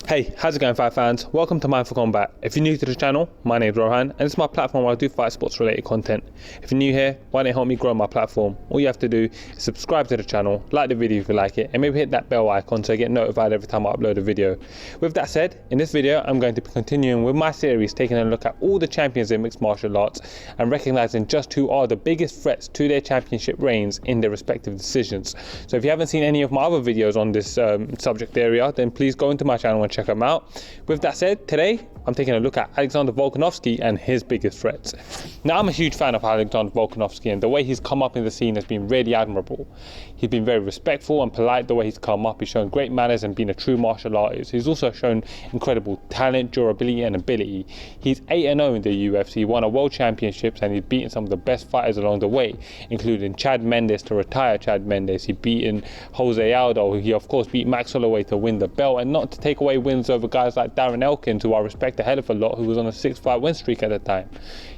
Hey, how's it going, fight fans? Welcome to Mindful Combat. If you're new to the channel, my name's Rohan, and it's my platform where I do fight sports related content. If you're new here, why don't you help me grow my platform? All you have to do is subscribe to the channel, like the video if you like it, and maybe hit that bell icon so you get notified every time I upload a video. With that said, in this video, I'm going to be continuing with my series, taking a look at all the champions in mixed martial arts and recognizing just who are the biggest threats to their championship reigns in their respective decisions. So if you haven't seen any of my other videos on this subject area, then please go into my channel and check them out. With that said, today I'm taking a look at Alexander Volkanovski and his biggest threats. Now, I'm a huge fan of Alexander Volkanovski, and the way he's come up in the scene has been really admirable. He's been very respectful and polite the way he's come up. He's shown great manners and been a true martial artist. He's also shown incredible talent, durability and ability. He's 8-0 in the UFC, won a world championships, and he's beaten some of the best fighters along the way, including Chad Mendes to retire Chad Mendes. He's beaten Jose Aldo. He of course beat Max Holloway to win the belt, and not to take away wins over guys like Darren Elkins, who I respect a hell of a lot, who was on a 6-fight win streak at the time.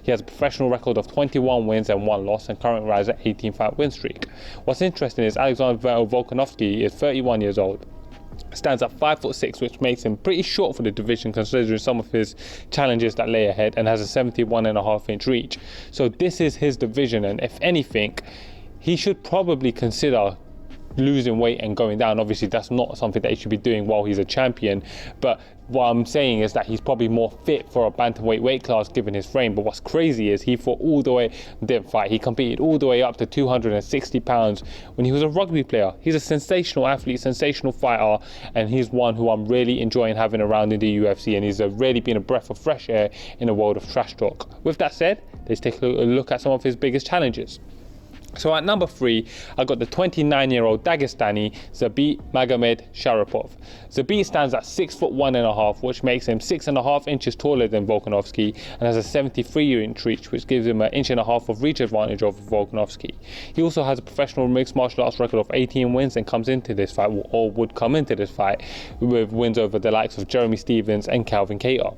He has a professional record of 21 wins and 1 loss, and currently rides at 18-fight win streak. What's interesting is Alexander Volkanovski is 31 years old. Stands at 5'6", which makes him pretty short for the division considering some of his challenges that lay ahead, and has a 71.5-inch reach. So this is his division, and if anything, he should probably consider losing weight and going down. Obviously that's not something that he should be doing while he's a champion, but what I'm saying is that he's probably more fit for a bantamweight weight class given his frame. But what's crazy is he fought all the way, didn't fight, he competed all the way up to 260 pounds when he was a rugby player. He's a sensational athlete, sensational fighter, and he's one who I'm really enjoying having around in the UFC, and he's really been a breath of fresh air in the world of trash talk. With that said, let's take a look at some of his biggest challenges. So at number 3, I got the 29-year-old Dagestani Zabit Magomed Sharipov. Zabit stands at 6'1.5", which makes him 6.5 inches taller than Volkanovski, and has a 73-inch reach, which gives him an 1.5 inches of reach advantage over Volkanovski. He also has a professional mixed martial arts record of 18 wins and comes into this fight, or would come into this fight, with wins over the likes of Jeremy Stephens and Calvin Kattar.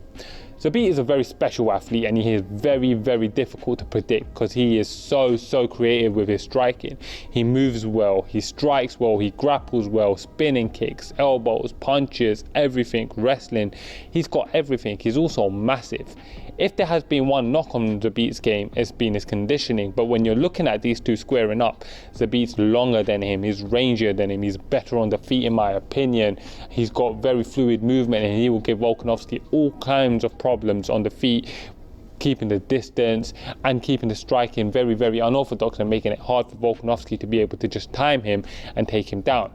Zabit is a very special athlete, and he is very, very difficult to predict because he is so creative with his striking. He moves well, he strikes well, he grapples well, spinning kicks, elbows, punches, everything, wrestling. He's got everything. He's also massive. If there has been one knock on Zabit's game, it's been his conditioning. But when you're looking at these two squaring up, Zabit's longer than him, he's rangier than him, he's better on the feet in my opinion. He's got very fluid movement, and he will give Volkanovski all kinds of problems on the feet, keeping the distance and keeping the striking very, very unorthodox, and making it hard for Volkanovski to be able to just time him and take him down.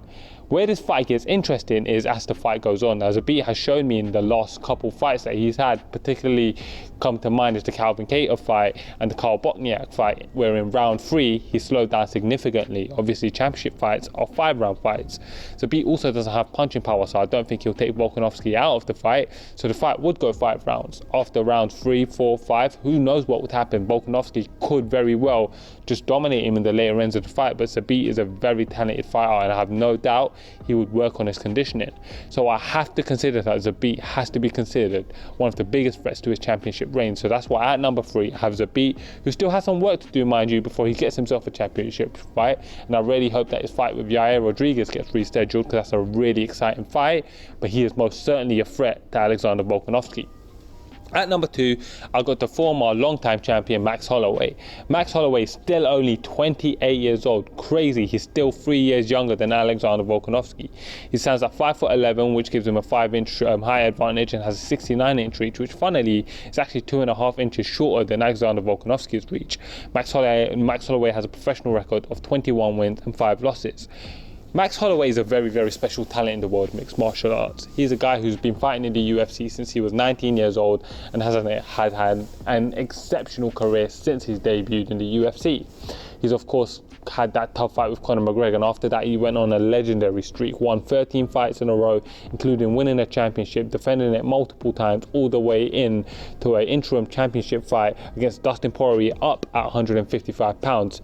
Where this fight gets interesting is as the fight goes on. Now, Zabit has shown me in the last couple fights that he's had, particularly come to mind is the Calvin Kattar fight and the Karl Bochniak fight, where in round 3 he slowed down significantly. Obviously championship fights are 5-round fights. Zabit also doesn't have punching power, so I don't think he'll take Volkanovski out of the fight, so the fight would go 5 rounds. After round 3, 4, 5, who knows what would happen. Volkanovski could very well just dominate him in the later ends of the fight, but Zabit is a very talented fighter, and I have no doubt he would work on his conditioning. So I have to consider that Zabit has to be considered one of the biggest threats to his championship reign. So that's why at number 3 I have Zabit, who still has some work to do, mind you, before he gets himself a championship fight. And I really hope that his fight with Yair Rodriguez gets rescheduled, because that's a really exciting fight, but he is most certainly a threat to Alexander Volkanovski. At number 2, I got the former long-time champion Max Holloway. Max Holloway is still only 28 years old. Crazy, he's still 3 years younger than Alexander Volkanovski. He stands at 5'11", which gives him a 5-inch height advantage, and has a 69-inch reach, which funnily is actually 2.5 inches shorter than Alexander Volkanovski's reach. Max Holloway has a professional record of 21 wins and 5 losses. Max Holloway is a very, very special talent in the world of mixed martial arts. He's a guy who's been fighting in the UFC since he was 19 years old, and has had an exceptional career since his debut in the UFC. He's of course had that tough fight with Conor McGregor, and after that he went on a legendary streak, won 13 fights in a row, including winning a championship, defending it multiple times, all the way in to an interim championship fight against Dustin Poirier up at 155 pounds.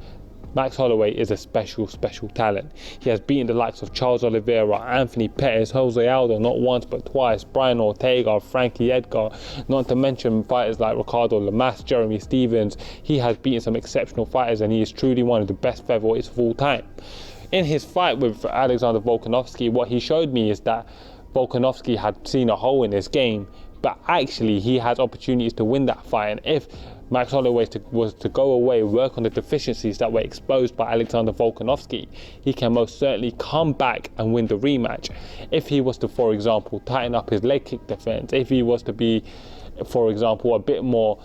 Max Holloway is a special talent. He has beaten the likes of Charles Oliveira, Anthony Pettis, Jose Aldo not once but twice, Brian Ortega, Frankie Edgar, not to mention fighters like Ricardo Lamas, Jeremy Stephens. He has beaten some exceptional fighters, and he is truly one of the best featherweights of all time. In his fight with Alexander Volkanovski, what he showed me is that Volkanovski had seen a hole in his game, but actually he has opportunities to win that fight. And if Max Holloway was to go away, work on the deficiencies that were exposed by Alexander Volkanovski, he can most certainly come back and win the rematch. If he was to, for example, tighten up his leg kick defense, if he was to be, for example, a bit more,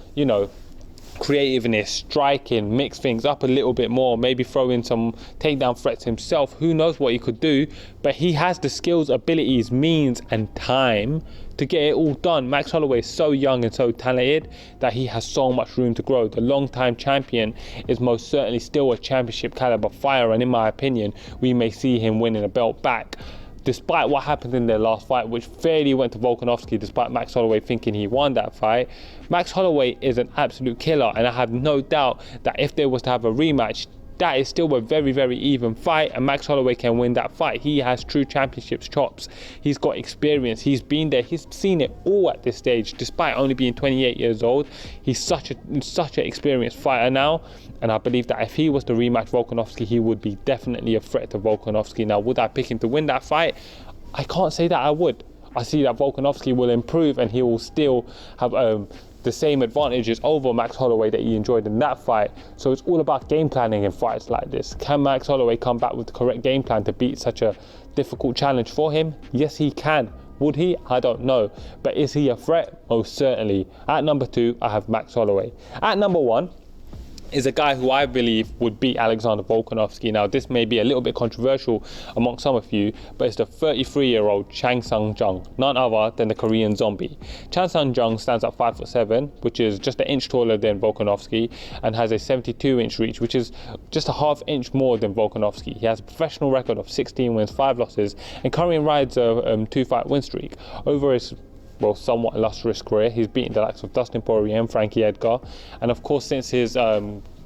creativeness, striking, mix things up a little bit more, maybe throw in some takedown threats himself, who knows what he could do. But he has the skills, abilities, means and time to get it all done. Max Holloway is so young and so talented that he has so much room to grow. The long-time champion is most certainly still a championship caliber fighter, and in my opinion, we may see him winning a belt back. Despite what happened in their last fight, which fairly went to Volkanovski, despite Max Holloway thinking he won that fight, Max Holloway is an absolute killer, and I have no doubt that if they was to have a rematch, that is still a very, very even fight, and Max Holloway can win that fight. He has true championships chops. He's got experience. He's been there. He's seen it all at this stage, despite only being 28 years old. He's such an experienced fighter now, and I believe that if he was to rematch Volkanovski, he would be definitely a threat to Volkanovski. Now, would I pick him to win that fight? I can't say that I would. I see that Volkanovski will improve, and he will still have the same advantages over Max Holloway that he enjoyed in that fight. So it's all about game planning in fights like this. Can Max Holloway come back with the correct game plan to beat such a difficult challenge for him? Yes, he can. Would he? I don't know. But is he a threat? Most certainly. At number 2, I have Max Holloway. At number 1 is a guy who I believe would beat Alexander Volkanovski. Now, this may be a little bit controversial among some of you, but it's the 33-year-old Chan Sung Jung, none other than the Korean zombie. Chan Sung Jung stands at 5'7", which is just an inch taller than Volkanovski, and has a 72-inch reach, which is just a half inch more than Volkanovski. He has a professional record of 16 wins, 5 losses, and currently rides a 2-fight win streak. Over his somewhat illustrious career, he's beaten the likes of Dustin Poirier and Frankie Edgar, and of course, since his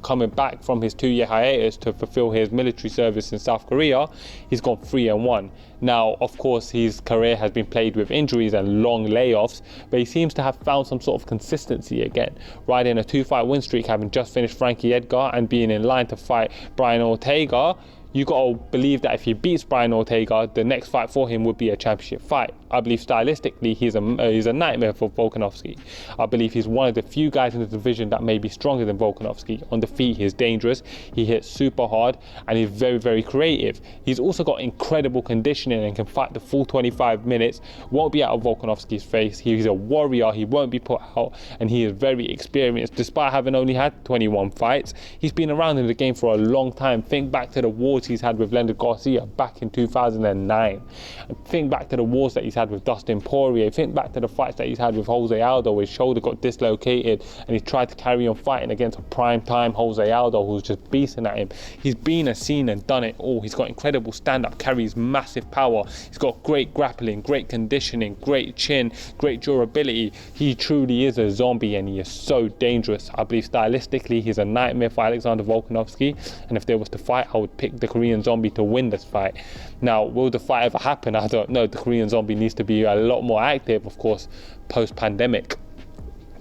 coming back from his 2-year hiatus to fulfill his military service in South Korea, he's gone 3-1. Now, of course, his career has been plagued with injuries and long layoffs, but he seems to have found some sort of consistency again, riding a 2-fight win streak, having just finished Frankie Edgar and being in line to fight Brian Ortega. You got to believe that if he beats Brian Ortega, the next fight for him would be a championship fight. I believe stylistically he's a nightmare for Volkanovski. I believe he's one of the few guys in the division that may be stronger than Volkanovski. On the feet, he's dangerous, he hits super hard, and he's very, very creative. He's also got incredible conditioning and can fight the full 25 minutes, won't be out of Volkanovski's face. He's a warrior, he won't be put out, and he is very experienced. Despite having only had 21 fights, he's been around in the game for a long time. Think back to the wars he's had with Leonard Garcia back in 2009. And think back to the wars that he's had with Dustin Poirier. Think back to the fights that he's had with Jose Aldo, where his shoulder got dislocated and he tried to carry on fighting against a prime-time Jose Aldo who was just beasting at him. He's been and seen and done it all. He's got incredible stand-up, carries massive power. He's got great grappling, great conditioning, great chin, great durability. He truly is a zombie, and he is so dangerous. I believe stylistically he's a nightmare for Alexander Volkanovski, and if there was to fight, I would pick the Korean zombie to win this fight. Now, will the fight ever happen? I don't know. The Korean zombie needs to be a lot more active, of course, post-pandemic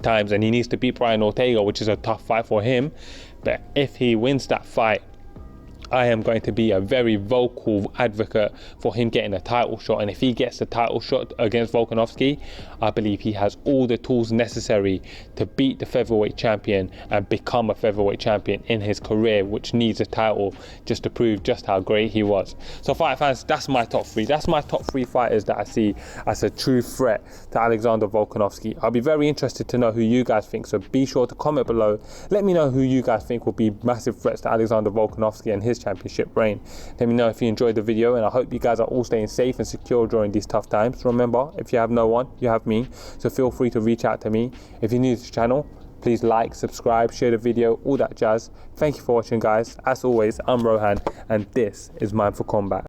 times, and he needs to beat Brian Ortega, which is a tough fight for him. But if he wins that fight, I am going to be a very vocal advocate for him getting a title shot. And if he gets the title shot against Volkanovski, I believe he has all the tools necessary to beat the featherweight champion and become a featherweight champion in his career, which needs a title just to prove just how great he was. So fight fans, that's my top 3. That's my top 3 fighters that I see as a true threat to Alexander Volkanovski. I'll be very interested to know who you guys think, so be sure to comment below. Let me know who you guys think will be massive threats to Alexander Volkanovski and his championship reign. Let me know if you enjoyed the video, and I hope you guys are all staying safe and secure during these tough times. Remember, if you have no one, you have me, so feel free to reach out to me. If you're new to the channel, please like, subscribe, share the video, all that jazz. Thank you for watching, guys. As always, I'm Rohan, and this is Mindful Combat.